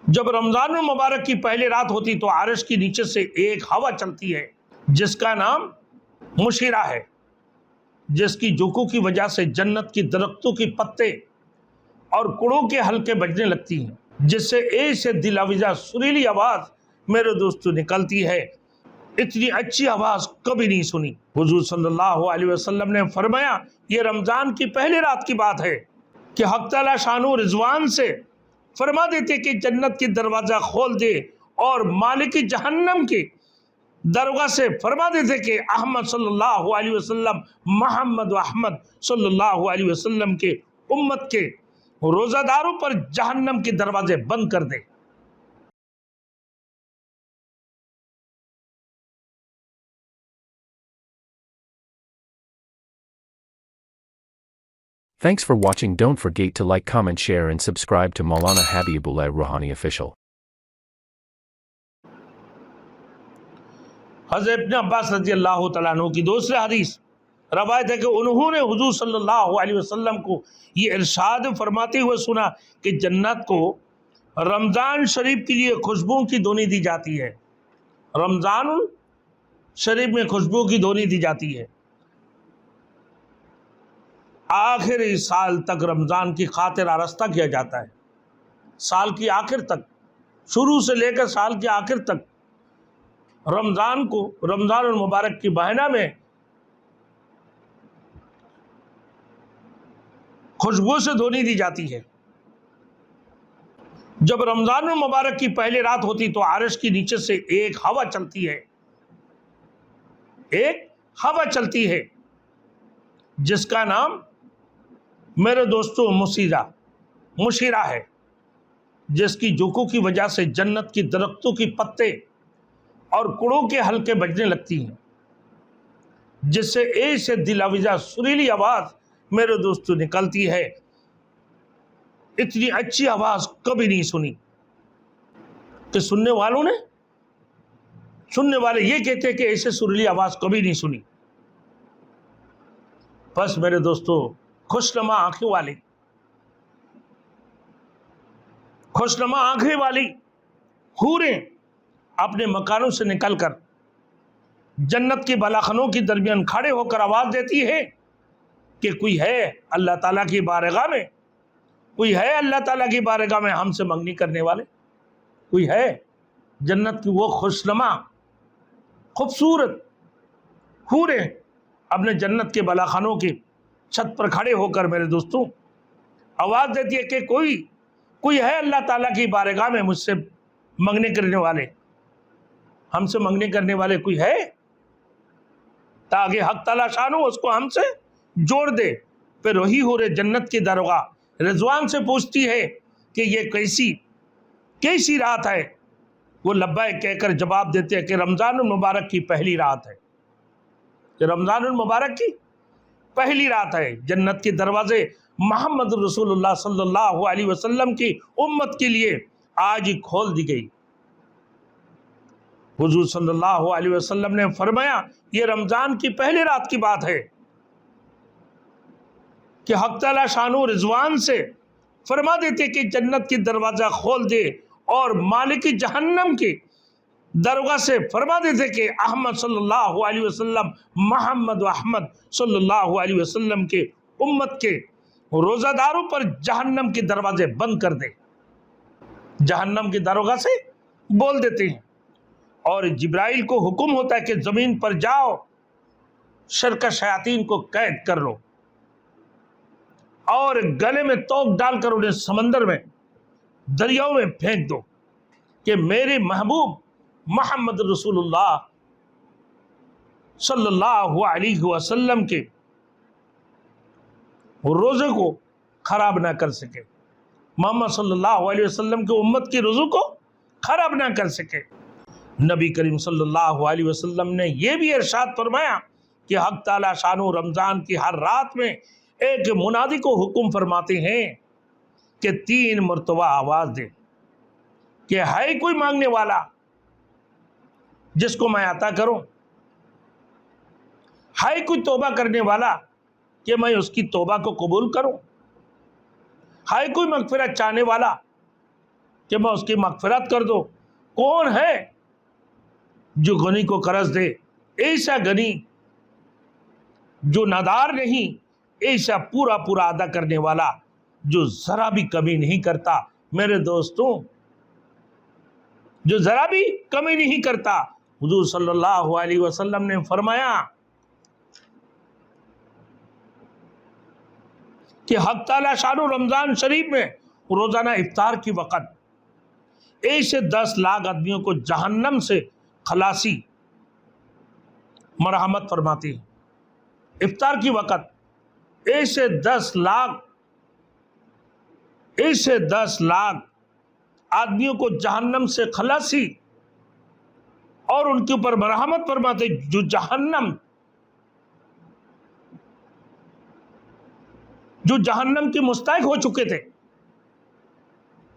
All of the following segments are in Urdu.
جب رمضان المبارک کی پہلی رات ہوتی تو عرش کے نیچے سے ایک ہوا چلتی ہے جس کا نام مشیرہ ہے، جس کی جھونکوں کی وجہ سے جنت کی درختوں کی پتے اور کڑوں کے حلقے بجنے لگتی ہیں، جس سے ایسے دل آویزہ سریلی آواز میرے دوستو نکلتی ہے، اتنی اچھی آواز کبھی نہیں سنی۔ حضور صلی اللہ علیہ وسلم نے فرمایا یہ رمضان کی پہلی رات کی بات ہے کہ حق تعالی شان و رضوان سے فرما دیتے کہ جنت کی دروازہ کھول دے، اور مالک جہنم کے درگاہ سے فرما دیتے کہ احمد صلی اللہ علیہ وسلم، محمد و احمد صلی اللہ علیہ وسلم کے امت کے روزہ داروں پر جہنم کے دروازے بند کر دے۔ Thanks for watching. Don't forget to like, comment, share and subscribe to Maulana Habibullah Ruhani Official. حضرت ابن عباس رضی اللہ تعالیٰ عنہ کی دوسری حدیث روایت ہے کہ انہوں نے حضور صلی اللہ علیہ وسلم کو یہ ارشاد فرماتے ہوئے سنا کہ جنت کو رمضان شریف کے لیے خوشبو کی دھونی دی جاتی ہے، رمضان شریف میں خوشبو کی دھونی دی جاتی ہے، آخری سال تک رمضان کی خاطر آراستہ کیا جاتا ہے، سال کی آخر تک، شروع سے لے کر سال کی آخر تک رمضان کو رمضان المبارک کی بہانہ میں خوشبو سے دھونی دی جاتی ہے۔ جب رمضان المبارک کی پہلی رات ہوتی تو عرش کے نیچے سے ایک ہوا چلتی ہے، ایک ہوا چلتی ہے جس کا نام میرے دوستو مشیرہ ہے، جس کی جھونکوں کی وجہ سے جنت کی درختوں کی پتے اور کڑوں کے حلقے بجنے لگتی ہیں، جس سے ایسے دل آویزہ سریلی آواز میرے دوستو نکلتی ہے، اتنی اچھی آواز کبھی نہیں سنی کہ سننے والے یہ کہتے ہیں کہ ایسے سریلی آواز کبھی نہیں سنی۔ بس میرے دوستو خوشنما آنکھیں والی حوریں اپنے مکانوں سے نکل کر جنت کی بالاخانوں کے درمیان کھڑے ہو کر آواز دیتی ہے کہ کوئی ہے اللہ تعالیٰ کی بارگاہ میں، کوئی ہے اللہ تعالیٰ کی بارگاہ میں ہم سے منگنی کرنے والے، کوئی ہے؟ جنت کی وہ خوشنما خوبصورت حوریں اپنے جنت کے بالاخانوں کی چھت پر کھڑے ہو کر میرے دوستوں آواز دیتی ہے کہ کوئی ہے اللہ تعالیٰ کی بارگاہ میں مجھ سے منگنے کرنے والے، ہم سے منگنے کرنے والے کوئی ہے، تاکہ حق تعالیٰ شانو اس کو ہم سے جوڑ دے۔ پھر وہی حوریں جنت کی درگاہ رضوان سے پوچھتی ہے کہ یہ کیسی رات ہے؟ وہ لبیک کہہ کر جواب دیتے ہیں کہ رمضان المبارک کی پہلی رات ہے، کہ رمضان المبارک کی پہلی رات ہے، جنت کے دروازے محمد رسول اللہ صلی اللہ علیہ وسلم کی امت کے لیے آج ہی کھول دی گئی۔ حضور صلی اللہ علیہ وسلم نے فرمایا یہ رمضان کی پہلی رات کی بات ہے کہ حق تعالی شان و رضوان سے فرما دیتے کہ جنت کی دروازہ کھول دے، اور مالک جہنم کے درگاہ سے فرما دیتے کہ احمد صلی اللہ علیہ وسلم، محمد و احمد صلی اللہ علیہ وسلم کے امت کے روزہ داروں پر جہنم کے دروازے بند کر دے، جہنم کے درگاہ سے بول دیتے ہیں، اور جبرائیل کو حکم ہوتا ہے کہ زمین پر جاؤ، شرکا شیاطین کو قید کر لو اور گلے میں توق ڈال کر انہیں سمندر میں دریاؤں میں پھینک دو کہ میرے محبوب محمد رسول اللہ صلی اللہ علیہ وسلم کے روزے کو خراب نہ کر سکے، محمد صلی اللہ علیہ وسلم کے امت کی روزوں کو خراب نہ کر سکے۔ نبی کریم صلی اللہ علیہ وسلم نے یہ بھی ارشاد فرمایا کہ حق تعالی شانو رمضان کی ہر رات میں ایک منادی کو حکم فرماتے ہیں کہ 3 مرتبہ آواز دے کہ ہے کوئی مانگنے والا جس کو میں عطا کروں، ہے کوئی توبہ کرنے والا کہ میں اس کی توبہ کو قبول کروں، ہے کوئی مغفرت چاہنے والا کہ میں اس کی مغفرت کر دو۔ کون ہے جو غنی کو قرض دے؟ ایسا غنی جو نادار نہیں، ایسا پورا پورا ادا کرنے والا جو ذرا بھی کمی نہیں کرتا۔ میرے دوستوں، جو ذرا بھی کمی نہیں کرتا۔ حضور صلی اللہ علیہ وسلم نے فرمایا کہ حق تعالیٰ شان رمضان شریف میں روزانہ افطار کی وقت ایسے 10 لاکھ آدمیوں کو جہنم سے خلاصی مرحمت فرماتی ہے۔ افطار کی وقت ایسے 10 لاکھ آدمیوں کو جہنم سے خلاصی اور ان کے اوپر مرحمت فرماتے، جو جہنم کے مستحق ہو چکے تھے،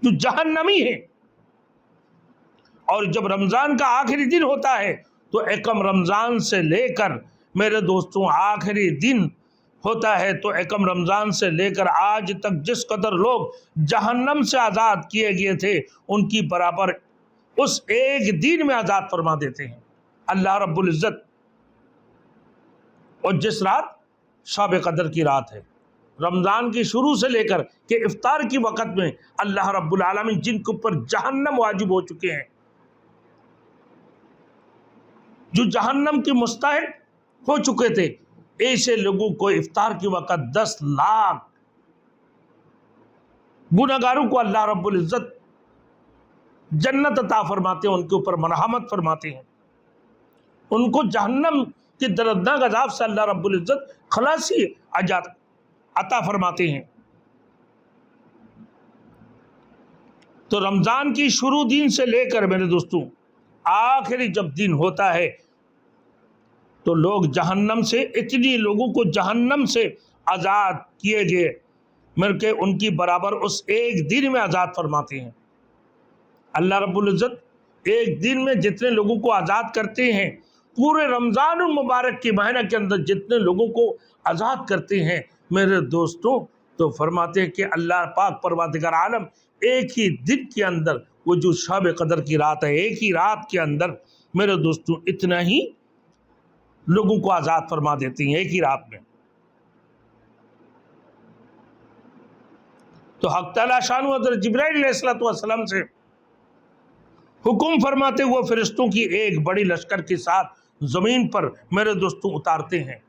جو جہنمی ہیں۔ اور جب رمضان کا آخری دن ہوتا ہے تو ایکم رمضان سے لے کر میرے دوستوں آخری دن ہوتا ہے تو ایکم رمضان سے لے کر آج تک جس قدر لوگ جہنم سے آزاد کیے گئے تھے، ان کی برابر اس ایک دن میں آزاد فرما دیتے ہیں اللہ رب العزت۔ اور جس رات شب قدر کی رات ہے، رمضان کی شروع سے لے کر کہ افطار کی وقت میں اللہ رب العالمین جن کے اوپر جہنم واجب ہو چکے ہیں، جو جہنم کے مستحق ہو چکے تھے، ایسے لوگوں کو افطار کی وقت 10 لاکھ گناہگاروں کو اللہ رب العزت جنت عطا فرماتے ہیں، ان کے اوپر مرحمت فرماتے ہیں، ان کو جہنم کی دردناک عذاب سے اللہ رب العزت خلاصی عطا فرماتے ہیں۔ تو رمضان کی شروع دن سے لے کر میرے دوستوں آخری جب دن ہوتا ہے تو لوگ جہنم سے، اتنی لوگوں کو جہنم سے آزاد کیے گئے، مل کے ان کی برابر اس ایک دن میں آزاد فرماتے ہیں۔ اللہ رب العزت ایک دن میں جتنے لوگوں کو آزاد کرتے ہیں، پورے رمضان المبارک کے مہینہ کے اندر جتنے لوگوں کو آزاد کرتے ہیں میرے دوستوں، تو فرماتے ہیں کہ اللہ پاک پروردگار عالم ایک ہی دن کے اندر، وہ جو شب قدر کی رات ہے، ایک ہی رات کے اندر میرے دوستوں اتنا ہی لوگوں کو آزاد فرما دیتی ہیں، ایک ہی رات میں۔ تو حق تعالیٰ شان حضرت جبرائیل علیہ السلام سے حکم فرماتے ہوئے فرشتوں کی ایک بڑی لشکر کے ساتھ زمین پر میرے دوستوں اتارتے ہیں۔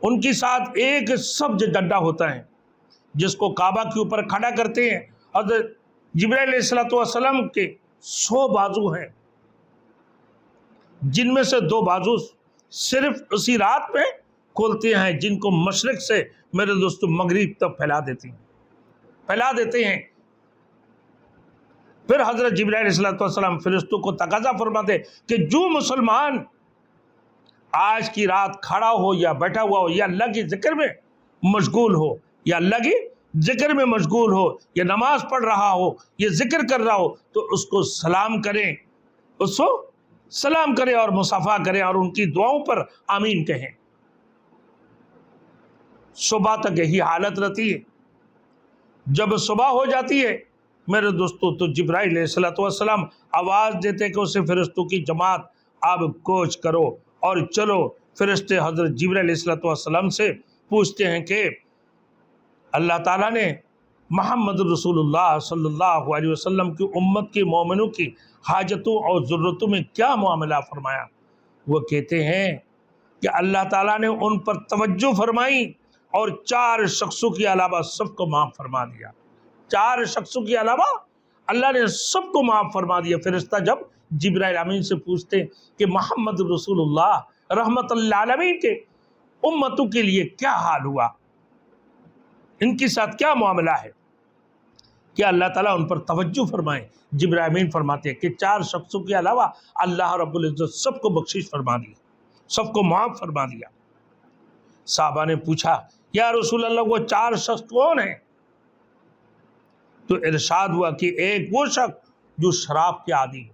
ان کے ساتھ ایک سبز ڈنڈا ہوتا ہے جس کو کعبہ کے اوپر کھڑا کرتے ہیں۔ حضرت جبرائیل علیہ السلام کے 100 بازو ہیں، جن میں سے 2 بازو صرف اسی رات میں کھولتے ہیں، جن کو مشرق سے میرے دوستو مغرب تک پھیلا دیتے ہیں۔ پھر حضرت جبرائیل علیہ السلام فرشتوں کو تقاضا فرماتے کہ جو مسلمان آج کی رات کھڑا ہو یا بیٹھا ہوا ہو، یا اللہ کی ذکر میں مشغول ہو، یا نماز پڑھ رہا ہو، یا ذکر کر رہا ہو، تو اس کو سلام کریں اور مصافحہ کریں اور ان کی دعاؤں پر آمین کہیں۔ صبح تک یہی حالت رہتی ہے۔ جب صبح ہو جاتی ہے میرے دوستو تو جبرائیل علیہ السلام آواز دیتے کہ اسے فرشتوں کی جماعت اب کوچ کرو اور چلو۔ فرشتے حضرت جبرائیل علیہ السلام سے پوچھتے ہیں کہ اللہ تعالیٰ نے محمد رسول اللہ صلی اللہ علیہ وسلم کی امت کے مومنوں کی حاجتوں اور ضرورتوں میں کیا معاملہ فرمایا؟ وہ کہتے ہیں کہ اللہ تعالیٰ نے ان پر توجہ فرمائی اور 4 شخصوں کے علاوہ سب کو معاف فرما دیا۔ 4 شخصوں کے علاوہ اللہ نے سب کو معاف فرما دیا۔ فرشتہ جب جبرائیل امین سے پوچھتے کہ محمد رسول اللہ رحمت للعالمین کے امتوں کے لیے کیا حال ہوا، ان کے ساتھ کیا معاملہ ہے، کہ اللہ تعالیٰ ان پر توجہ فرمائے؟ جبرائیل امین فرماتے ہیں کہ 4 شخصوں کے علاوہ اللہ رب العزت سب کو بخشش فرما دیا، سب کو معاف فرما دیا۔ صحابہ نے پوچھا یا رسول اللہ وہ 4 شخص کون ہیں؟ تو ارشاد ہوا کہ ایک وہ شخص جو شراب کے عادی ہو،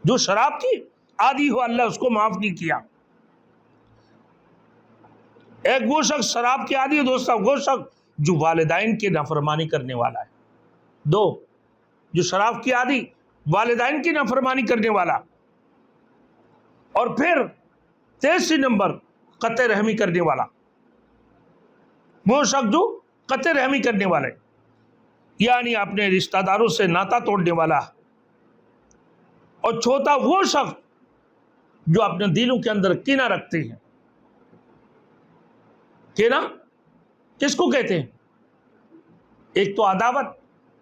جو شراب کی عادی ہو، اللہ اس کو معاف نہیں کیا۔ ایک وہ شخص شراب کے عادی ہو دوستو، وہ شخص جو والدین کی نافرمانی کرنے والا ہے، 2 جو شراب کی عادی، والدین کی نافرمانی کرنے والا، اور پھر 23 نمبر قطع رحمی کرنے والا، وہ شخص جو قطع رحمی کرنے والا ہے، یعنی اپنے رشتہ داروں سے ناتا توڑنے والا، اور چوتھا وہ شخص جو اپنے دلوں کے اندر کینہ رکھتے ہیں۔ کینہ کس کو کہتے ہیں؟ ایک تو عداوت،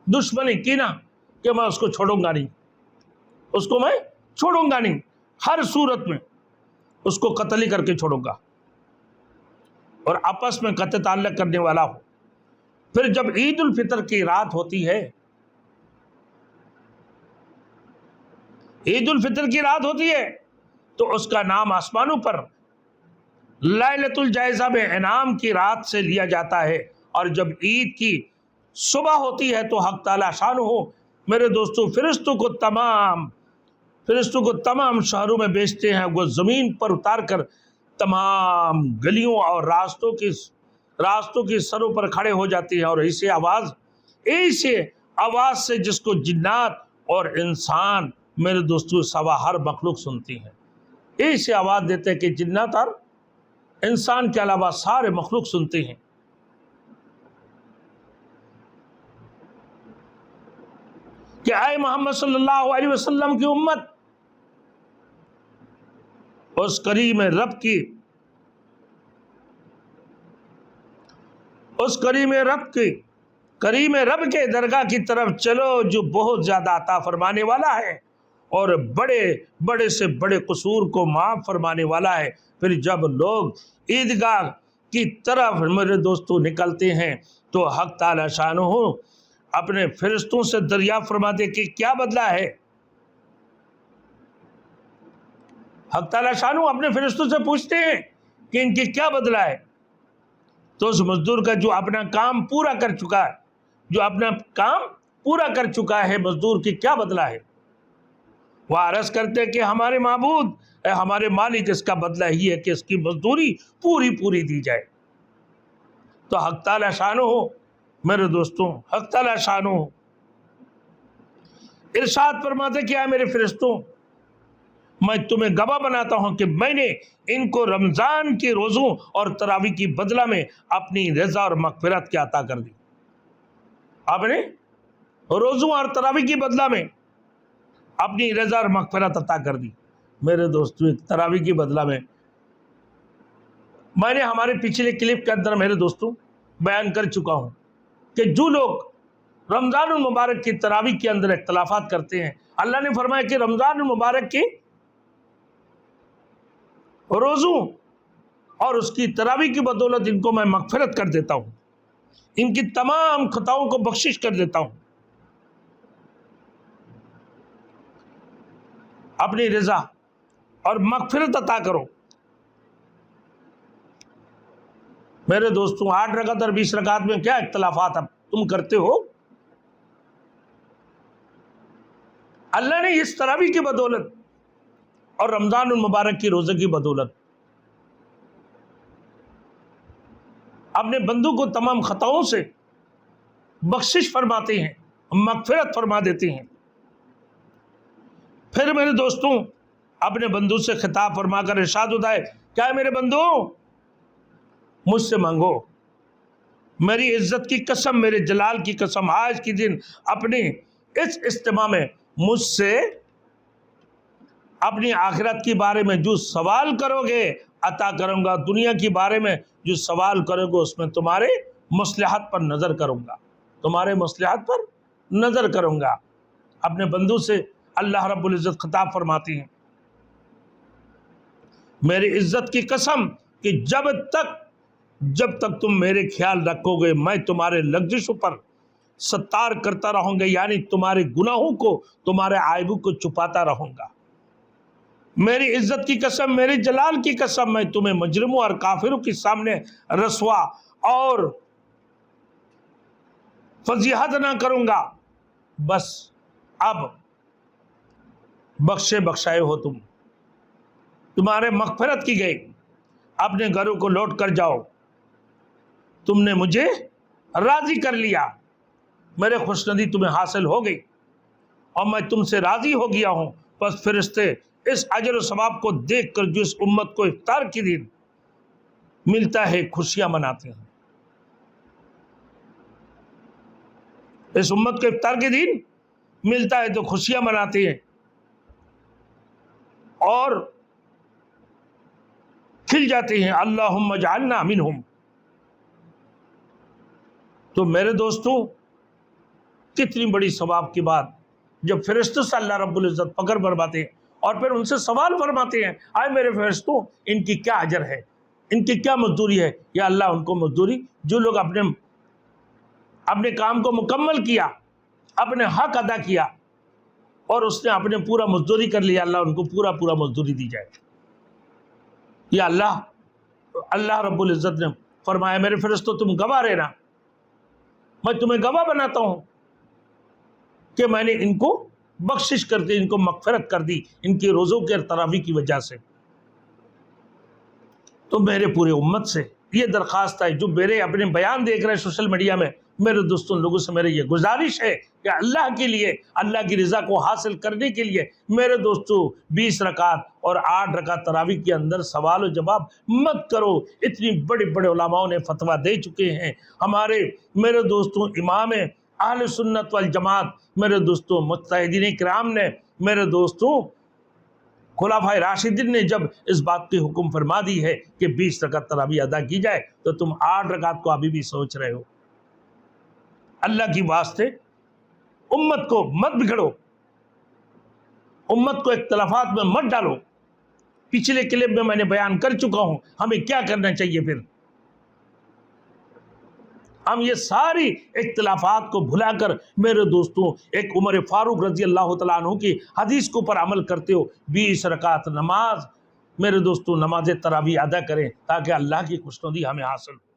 دشمنی، کینہ، کہ میں اس کو چھوڑوں گا نہیں، اس کو میں چھوڑوں گا نہیں، ہر صورت میں اس کو قتل ہی کر کے چھوڑوں گا، اور آپس میں قطع تعلق کرنے والا ہو۔ پھر جب عید الفطر کی رات ہوتی ہے، عید الفطر کی رات ہوتی ہے تو اس کا نام آسمانوں پر لیلۃ الجائزہ میں انعام کی رات سے لیا جاتا ہے، اور جب عید کی صبح ہوتی ہے تو حق تعالی شان ہو میرے دوستو فرشتوں کو تمام شہروں میں بیچتے ہیں، وہ زمین پر اتار کر تمام گلیوں اور راستوں کی سروں پر کھڑے ہو جاتی ہیں، اور ایسے آواز سے جس کو جنات اور انسان میرے دوستو سوا ہر مخلوق سنتی ہیں، ایسے آواز دیتے ہیں کہ جنات اور انسان کے علاوہ سارے مخلوق سنتے ہیں کہ اے محمد صلی اللہ علیہ وسلم کی امت، اس کریم رب کے درگاہ کی طرف چلو جو بہت زیادہ عطا فرمانے والا ہے اور بڑے سے بڑے قصور کو معاف فرمانے والا ہے۔ پھر جب لوگ عیدگاہ کی طرف میرے دوستو نکلتے ہیں تو حق تعالی شانہ اپنے فرشتوں سے دریافت فرماتے کہ کیا بدلہ ہے۔ حق تعالی شانہ اپنے فرشتوں سے پوچھتے ہیں کہ ان کی کیا بدلہ ہے، تو اس مزدور کا جو اپنا کام پورا کر چکا ہے مزدور کی کیا بدلہ ہے؟ وہ عرض کرتے کہ ہمارے معبود، ہمارے مالک، اس کا بدلہ ہی ہے کہ اس کی مزدوری پوری دی جائے۔ تو حق تعالی شانہ میرے دوستوں، حق تعالی شانہ ارشاد فرماتے کہ اے میرے فرشتوں، میں تمہیں گواہ بناتا ہوں کہ میں نے ان کو رمضان کے روزوں اور تراویح کی بدلہ میں اپنی رضا اور مغفرت کی عطا کر دی۔ آپ نے روزوں اور تراویح کی بدلہ میں اپنی رضا اور مغفرت عطا کر دی۔ میرے دوستو ایک تراویح کی بدلہ میں نے ہمارے پچھلے کلپ کے اندر میرے دوستو بیان کر چکا ہوں کہ جو لوگ رمضان المبارک کی تراویح کے اندر اختلافات کرتے ہیں، اللہ نے فرمایا کہ رمضان المبارک کی روزوں اور اس کی تراویح کی بدولت ان کو میں مغفرت کر دیتا ہوں، ان کی تمام خطاؤں کو بخشش کر دیتا ہوں۔ اپنی رضا اور مغفرت عطا کرو۔ میرے دوستوں 8 رکعت اور 20 رکعت میں کیا اختلافات اب تم کرتے ہو؟ اللہ نے اس تراویح کی بدولت اور رمضان المبارک کی روزے کی بدولت اپنے بندوں کو تمام خطاؤں سے بخشش فرماتے ہیں، مغفرت فرما دیتے ہیں۔ پھر میرے دوستوں اپنے بندوں سے خطاب فرما کر ارشاد ہوتا ہے، کیا ہے میرے بندوں، مجھ سے مانگو، میری عزت کی قسم، میرے جلال کی قسم، آج کی دن اپنے اس اجتماع میں مجھ سے اپنی آخرت کے بارے میں جو سوال کرو گے عطا کروں گا، دنیا کے بارے میں جو سوال کرو گے اس میں تمہارے مصلحت پر نظر کروں گا، اپنے بندوں سے اللہ رب العزت خطاب فرماتی ہیں، میری عزت کی قسم کہ جب تک تم میرے خیال رکھو گے میں تمہارے لغزشوں پر ستار کرتا رہوں گا، یعنی تمہارے گناہوں کو، تمہارے عیبوں کو چھپاتا رہوں گا۔ میری عزت کی قسم، میری جلال کی قسم، میں تمہیں مجرموں اور کافروں کے سامنے رسوا اور فضیحت نہ کروں گا۔ بس اب بخشائے ہو تمہارے مغفرت کی گئی، اپنے گھروں کو لوٹ کر جاؤ، تم نے مجھے راضی کر لیا، میرے خوشندی تمہیں حاصل ہو گئی اور میں تم سے راضی ہو گیا ہوں، بس فرشتے اس اجر و ثواب کو دیکھ کر جو اس امت کو افطار کے دن ملتا ہے خوشیاں مناتے ہیں۔ اس امت کو افطار کے دن ملتا ہے تو خوشیاں مناتے ہیں اور کھل جاتے ہیں، اللہم اجعلنا منہم۔ تو میرے دوستوں، کتنی بڑی ثواب کی بات، جب فرشتوں سے اللہ رب العزت پکڑ فرماتے ہیں اور پھر ان سے سوال فرماتے ہیں، آئے میرے فرشتوں، ان کی کیا اجر ہے، ان کی کیا مزدوری ہے؟ یا اللہ ان کو مزدوری، جو لوگ اپنے کام کو مکمل کیا، اپنے حق ادا کیا اور اس نے اپنے پورا مزدوری کر لیا، اللہ ان کو پورا مزدوری دی جائے۔ یا اللہ رب العزت نے فرمایا میرے فرشتوں تم گواہ رہنا، میں تمہیں گواہ بناتا ہوں کہ میں نے ان کو بخشش کر دی، ان کو مغفرت کر دی ان کی روزوں کے تراویح کی وجہ سے۔ تو میرے پورے امت سے یہ درخواست ہے، جو میرے اپنے بیان دیکھ رہے ہیں سوشل میڈیا میں، میرے دوستوں لوگوں سے میرے یہ گزارش ہے کہ اللہ کے لیے، اللہ کی رضا کو حاصل کرنے کے لیے میرے دوستوں 20 رکعت اور 8 رکعت تراویح کے اندر سوال و جواب مت کرو۔ اتنی بڑے بڑے علماؤں نے فتویٰ دے چکے ہیں، ہمارے میرے دوستوں امام اہل سنت والجماعت، میرے دوستوں مجتہدین کرام نے، میرے دوستوں خلفائے راشدین نے جب اس بات کی حکم فرما دی ہے کہ 20 رکعت تراویح ادا کی جائے، تو تم 8 رکعت کو ابھی بھی سوچ رہے ہو۔ اللہ کی واسطے امت کو مت بگڑو، امت کو اختلافات میں مت ڈالو۔ پچھلے کلپ میں میں نے بیان کر چکا ہوں ہمیں کیا کرنا چاہیے۔ پھر ہم یہ ساری اختلافات کو بھلا کر میرے دوستوں ایک عمر فاروق رضی اللہ تعالیٰ عنہ کی حدیث کے اوپر عمل کرتے ہو، 20 رکعت نماز میرے دوستوں نماز تراویح ادا کریں تاکہ اللہ کی خوشنودی ہمیں حاصل ہو۔